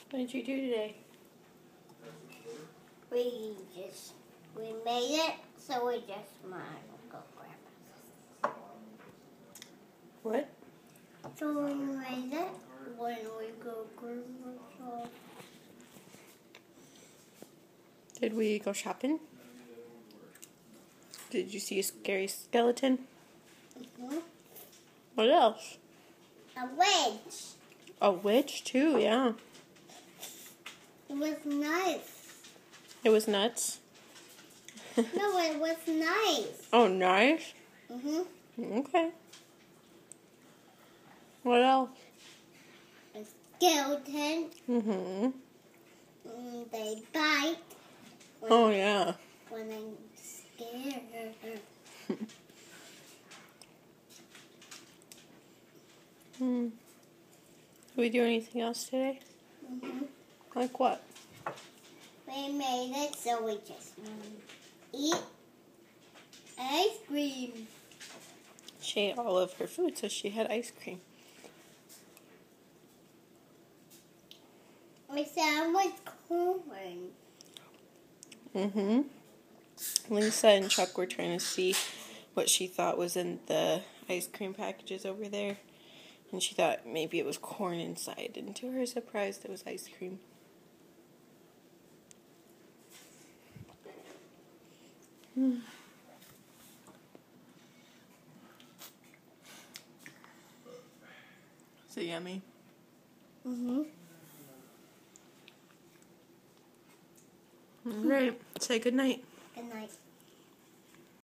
What did you do today? We made it, so we just might go grab it. What? So we made it when we go grab it. Did we go shopping? Did you see a scary skeleton? Mm-hmm. What else? A witch. A witch too, yeah. It was nice. It was nuts. No, it was nice. Oh, nice. Mm-hmm. Okay. What else? A skeleton. Mm-hmm. They bite. Oh, yeah. When I'm scared. Did we do anything else today? Mm-hmm. Like what? We made it, so we just eat ice cream. She ate all of her food, so she had ice cream. My sandwich corn. Mm-hmm. Lisa and Chuck were trying to see what she thought was in the ice cream packages over there. And she thought maybe it was corn inside. And to her surprise, it was ice cream. Is it yummy? Mm-hmm. All right. Say goodnight.